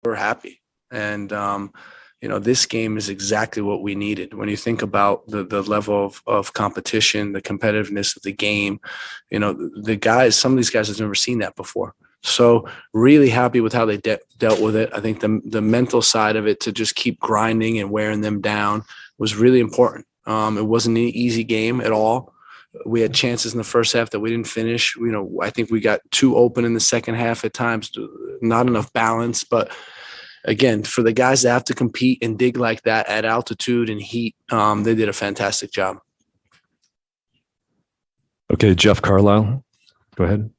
we're happy. And, this game is exactly what we needed. When you think about the level of competition, the competitiveness of the game, some of these guys have never seen that before. So really happy with how they dealt with it. I think the mental side of it, to just keep grinding and wearing them down, was really important. It wasn't an easy game at all. We had chances in the first half that we didn't finish. I think we got too open in the second half at times, not enough balance. But again, for the guys that have to compete and dig like that at altitude and heat, they did a fantastic job. Okay, Jeff Carlisle, go ahead.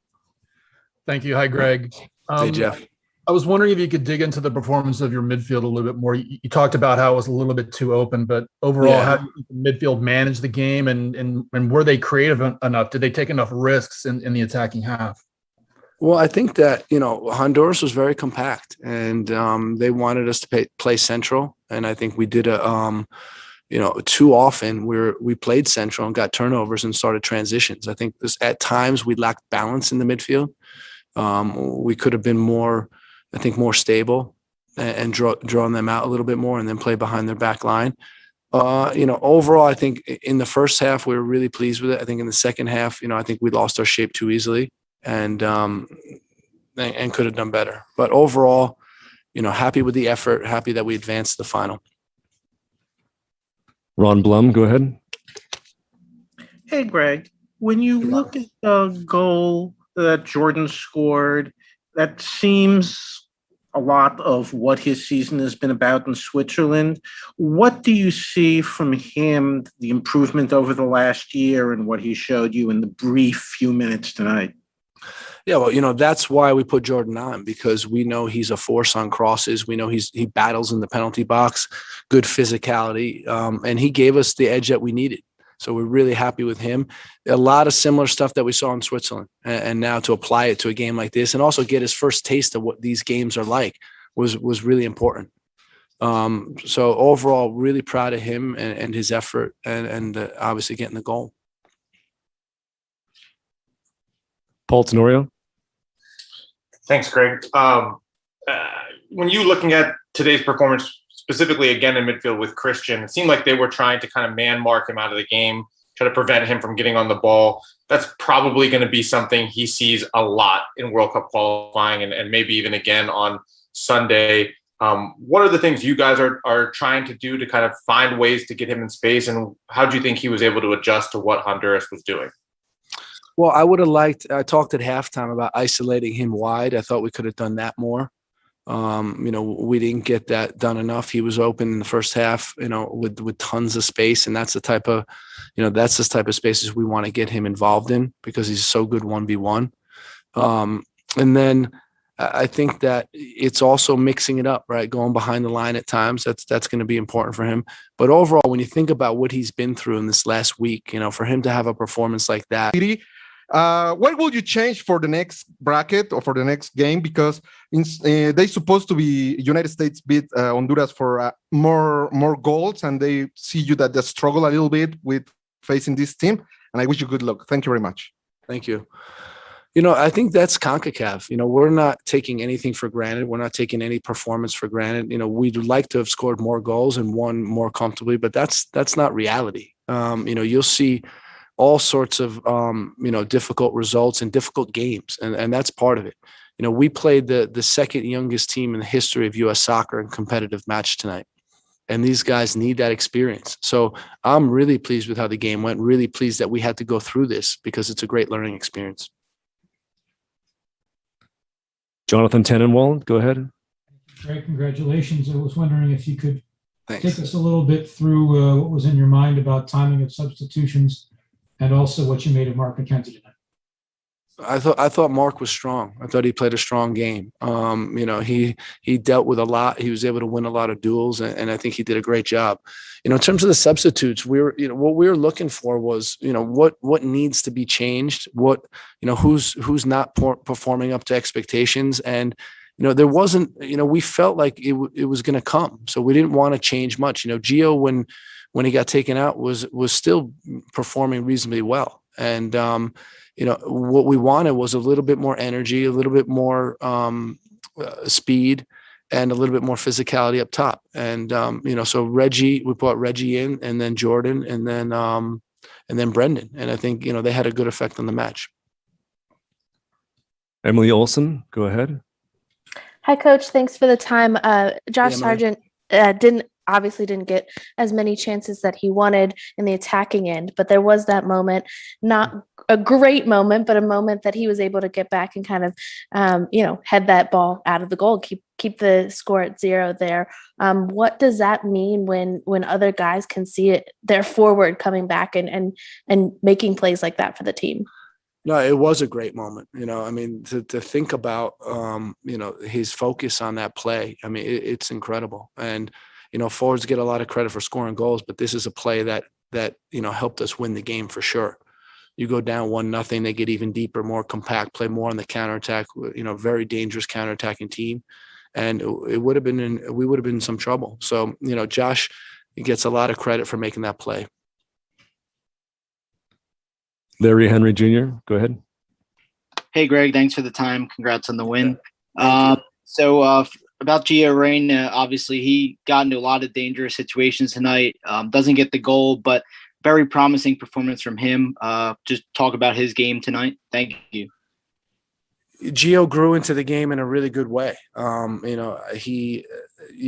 Thank you. Hi, Gregg. Hey, Jeff. I was wondering if you could dig into the performance of your midfield a little bit more. You talked about how it was a little bit too open, but overall, how do you think the midfield managed the game, and were they creative enough? Did they take enough risks in the attacking half? Well, I think that, Honduras was very compact, and they wanted us to play central. And I think we did too often we played central and got turnovers and started transitions. I think at times we lacked balance in the midfield. We could have been more stable and drawing them out a little bit more, and then play behind their back line. Overall, I think in the first half, we were really pleased with it. I think in the second half, I think we lost our shape too easily and could have done better. But overall, happy with the effort, happy that we advanced to the final. Ron Blum, go ahead. Hey, Gregg, when you look at the goal that Jordan scored, that seems a lot of what his season has been about in Switzerland. What do you see from him, the improvement over the last year, and what he showed you in the brief few minutes tonight? Yeah, well, that's why we put Jordan on, because we know he's a force on crosses. We know he battles in the penalty box, good physicality, and he gave us the edge that we needed. So we're really happy with him. A lot of similar stuff that we saw in Switzerland, and now to apply it to a game like this and also get his first taste of what these games are like was really important. So overall, really proud of him and his effort and obviously getting the goal. Paul Tenorio. Thanks, Gregg. When you looking at today's performance, specifically again in midfield with Christian, it seemed like they were trying to kind of man mark him out of the game, try to prevent him from getting on the ball. That's probably going to be something he sees a lot in World Cup qualifying and maybe even again on Sunday. What are the things you guys are trying to do to kind of find ways to get him in space, and how do you think he was able to adjust to what Honduras was doing? Well, I talked at halftime about isolating him wide. I thought we could have done that more. We didn't get that done enough. He was open in the first half, with tons of space. And that's the type of, that's the type of spaces we want to get him involved in, because he's so good 1v1. And then I think that it's also mixing it up, right? Going behind the line at times. That's going to be important for him. But overall, when you think about what he's been through in this last week, for him to have a performance like that. What will you change for the next bracket or for the next game? Because they supposed to be United States beat Honduras for more goals, and they see you that they struggle a little bit with facing this team. And I wish you good luck. Thank you very much. Thank you. I think that's CONCACAF. We're not taking anything for granted. We're not taking any performance for granted. We'd like to have scored more goals and won more comfortably, but that's not reality. You'll see all sorts of, difficult results and difficult games. And that's part of it. We played the second youngest team in the history of U.S. soccer in competitive match tonight. And these guys need that experience. So I'm really pleased with how the game went, really pleased that we had to go through this, because it's a great learning experience. Jonathan Tannenwald, go ahead. Great, congratulations. I was wondering if you could Thanks. take us a little bit through what was in your mind about timing of substitutions, and also what you made of Mark McKenzie tonight. I thought Mark was strong. I thought he played a strong game. He dealt with a lot. He was able to win a lot of duels, and I think he did a great job. In terms of the substitutes, what we were looking for was, what needs to be changed, who's not performing up to expectations, and there wasn't. We felt like it was going to come, so we didn't want to change much. Gio, when he got taken out, was still performing reasonably well, and what we wanted was a little bit more energy, a little bit more speed, and a little bit more physicality up top. And, so we brought Reggie in, and then Jordan, and then Brendan. And I think, they had a good effect on the match. Emily Olson, go ahead. Hi, Coach. Thanks for the time. Josh Emily. Sargent didn't get as many chances that he wanted in the attacking end, but there was that moment, not a great moment, but a moment that he was able to get back and kind of, head that ball out of the goal, keep the score at 0 there. What does that mean when other guys can see it, their forward coming back and making plays like that for the team? No, it was a great moment. To think about, his focus on that play. I mean, it's incredible. And, forwards get a lot of credit for scoring goals, but this is a play that helped us win the game for sure. You go down 1-0, they get even deeper, more compact, play more on the counterattack, very dangerous counterattacking team. And we would have been in some trouble. So, Josh gets a lot of credit for making that play. Larry Henry Jr., go ahead. Hey, Greg, thanks for the time. Congrats on the win. Thank you. About Gio Reyna, obviously he got into a lot of dangerous situations tonight. Doesn't get the goal, but very promising performance from him. Just talk about his game tonight. Thank you. Gio grew into the game in a really good way. You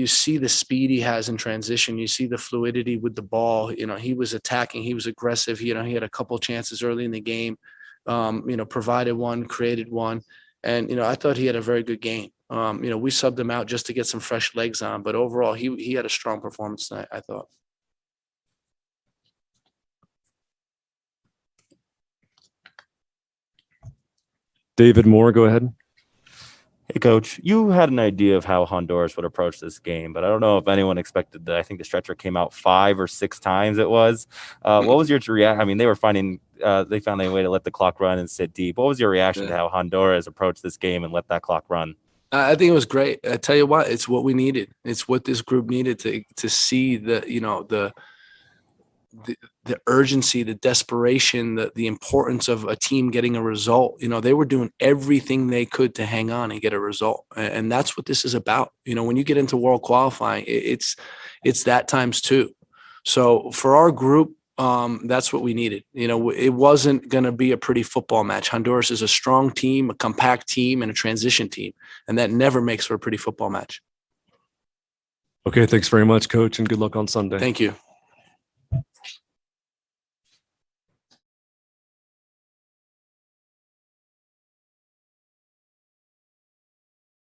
see the speed he has in transition. You see the fluidity with the ball. He was attacking. He was aggressive. He had a couple chances early in the game, provided one, created one. And, I thought he had a very good game. We subbed him out just to get some fresh legs on, but overall he had a strong performance tonight, I thought. David Moore, go ahead. Hey, Coach, you had an idea of how Honduras would approach this game, but I don't know if anyone expected that. I think the stretcher came out 5 or 6 times it was. What was your reaction? I mean, they found a way to let the clock run and sit deep. What was your reaction to how Honduras approached this game and let that clock run? I think it was great. I tell you what, it's what we needed. It's what this group needed to see the urgency, the desperation, the importance of a team getting a result. They were doing everything they could to hang on and get a result. And that's what this is about. When you get into world qualifying, it's that times 2. So for our group, that's what we needed. It wasn't going to be a pretty football match. Honduras is a strong team, a compact team, and a transition team. And that never makes for a pretty football match. Okay, thanks very much, Coach, and good luck on Sunday. Thank you.